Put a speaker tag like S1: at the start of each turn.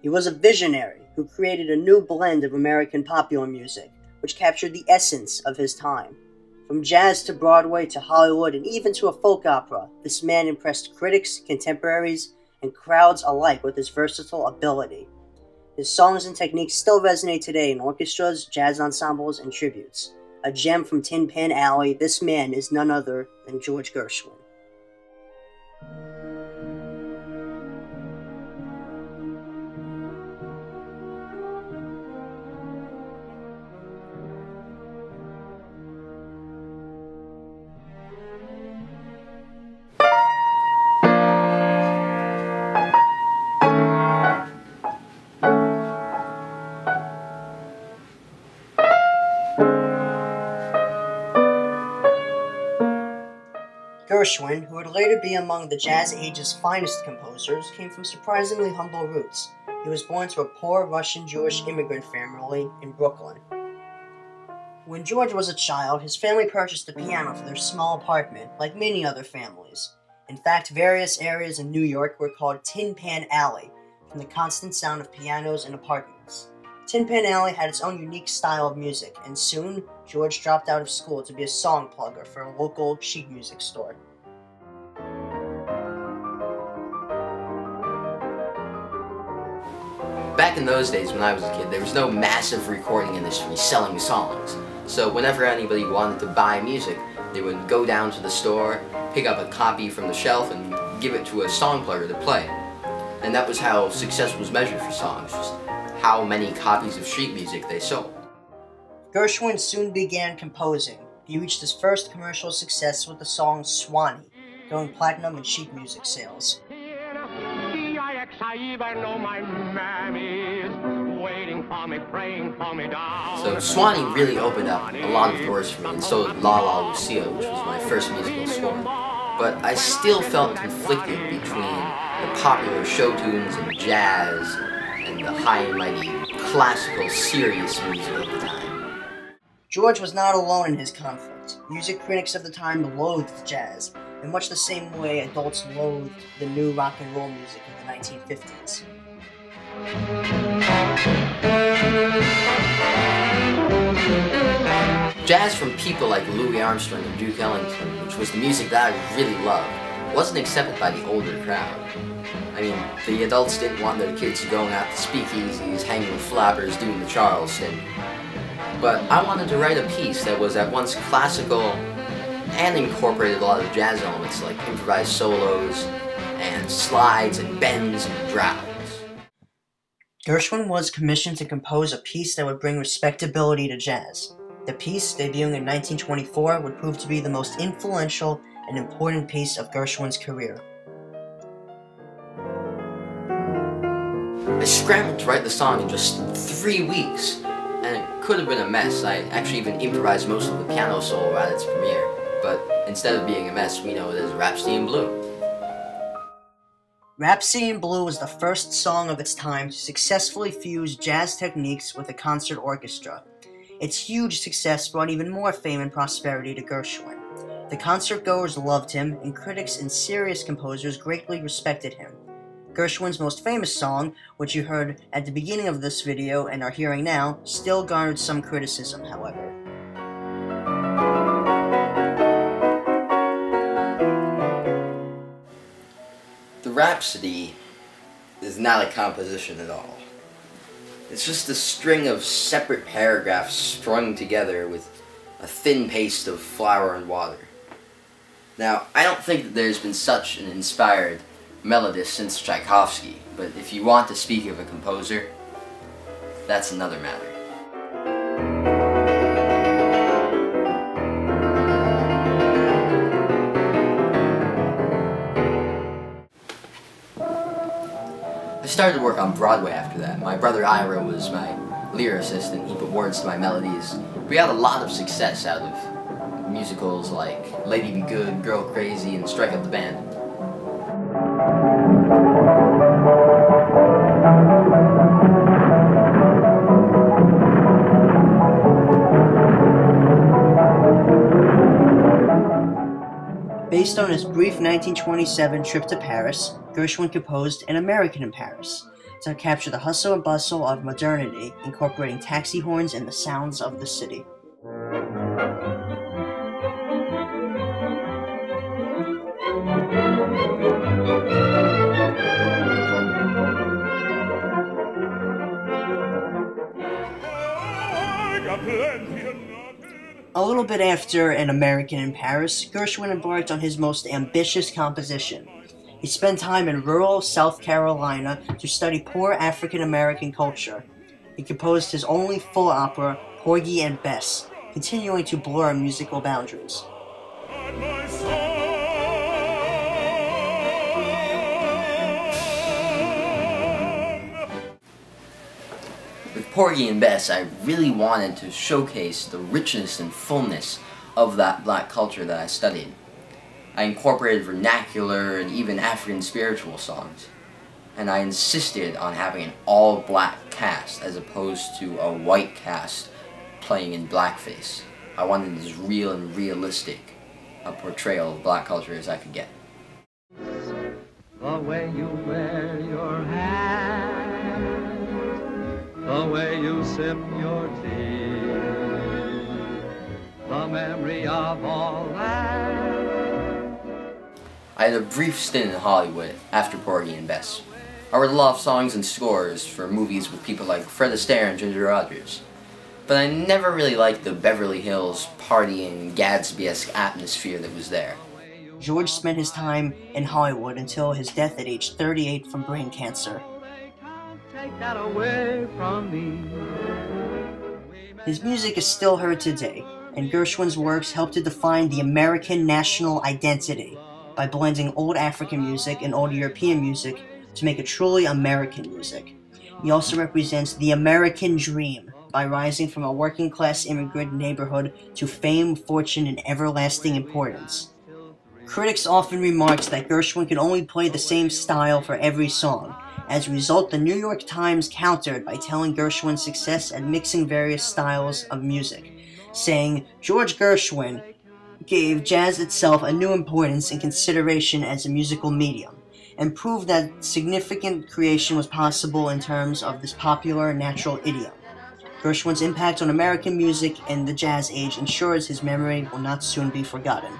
S1: He was a visionary who created a new blend of American popular music, which captured the essence of his time. From jazz to Broadway to Hollywood and even to a folk opera, this man impressed critics, contemporaries, and crowds alike with his versatile ability. His songs and techniques still resonate today in orchestras, jazz ensembles, and tributes. A gem from Tin Pan Alley, this man is none other than George Gershwin. Gershwin, who would later be among the Jazz Age's finest composers, came from surprisingly humble roots. He was born to a poor Russian Jewish immigrant family in Brooklyn. When George was a child, his family purchased a piano for their small apartment, like many other families. In fact, various areas in New York were called Tin Pan Alley, from the constant sound of pianos in apartments. Tin Pan Alley had its own unique style of music, and soon, George dropped out of school to be a song plugger for a local sheet music store.
S2: Back in those days when I was a kid, there was no massive recording industry selling songs. So whenever anybody wanted to buy music, they would go down to the store, pick up a copy from the shelf, and give it to a song plugger to play. And that was how success was measured for songs, just how many copies of sheet music they sold.
S1: Gershwin soon began composing. He reached his first commercial success with the song Swanee, going platinum in sheet music sales.
S2: So Swanee really opened up a lot of doors for me, and so did La La Lucia, which was my first musical score. But I still felt conflicted between the popular show tunes and jazz and the high and mighty classical serious music of the time.
S1: George was not alone in his conflict. Music critics of the time loathed jazz, in much the same way adults loathed the new rock and roll music of the 1950s.
S2: Jazz from people like Louis Armstrong and Duke Ellington, which was the music that I really loved, wasn't accepted by the older crowd. I mean, the adults didn't want their kids going out to speakeasies, hanging with flappers, doing the Charleston. But I wanted to write a piece that was at once classical and incorporated a lot of jazz elements like improvised solos and slides and bends and growls.
S1: Gershwin was commissioned to compose a piece that would bring respectability to jazz. The piece, debuting in 1924, would prove to be the most influential and important piece of Gershwin's career.
S2: I scrambled to write the song in just 3 weeks, and it could have been a mess. I actually even improvised most of the piano solo at its premiere, but instead of being a mess, we know it as Rhapsody in Blue.
S1: Rhapsody in Blue was the first song of its time to successfully fuse jazz techniques with a concert orchestra. Its huge success brought even more fame and prosperity to Gershwin. The concertgoers loved him, and critics and serious composers greatly respected him. Gershwin's most famous song, which you heard at the beginning of this video and are hearing now, still garnered some criticism, however.
S2: The Rhapsody is not a composition at all. It's just a string of separate paragraphs strung together with a thin paste of flour and water. Now, I don't think that there's been such an inspired melodist since Tchaikovsky, but if you want to speak of a composer, that's another matter. I started work on Broadway after that. My brother Ira was my lyricist and he put words to my melodies. We had a lot of success out of musicals like Lady Be Good, Girl Crazy, and Strike Up the Band.
S1: Based on his brief 1927 trip to Paris, Gershwin composed An American in Paris. to capture the hustle and bustle of modernity, incorporating taxi horns and the sounds of the city. A little bit after An American in Paris, Gershwin embarked on his most ambitious composition. He spent time in rural South Carolina to study poor African American culture. He composed his only full opera, Porgy and Bess, continuing to blur musical boundaries.
S2: With Porgy and Bess, I really wanted to showcase the richness and fullness of that black culture that I studied. I incorporated vernacular and even African spiritual songs, and I insisted on having an all-black cast as opposed to a white cast playing in blackface. I wanted as real and realistic a portrayal of black culture as I could get.
S3: The way you wear your hat, the way you sip your tea, the memory of all that.
S2: I had a brief stint in Hollywood after Porgy and Bess. I wrote a lot of songs and scores for movies with people like Fred Astaire and Ginger Rogers. But I never really liked the Beverly Hills partying, Gatsby-esque atmosphere that was there.
S1: George spent his time in Hollywood until his death at age 38 from brain cancer. His music is still heard today, and Gershwin's works help to define the American national identity by blending old African music and old European music to make a truly American music. He also represents the American dream by rising from a working-class immigrant neighborhood to fame, fortune, and everlasting importance. Critics often remarked that Gershwin could only play the same style for every song. As a result, the New York Times countered by telling Gershwin's success at mixing various styles of music, saying, "George Gershwin gave jazz itself a new importance and consideration as a musical medium, and proved that significant creation was possible in terms of this popular natural idiom." Gershwin's impact on American music and the jazz age ensures his memory will not soon be forgotten.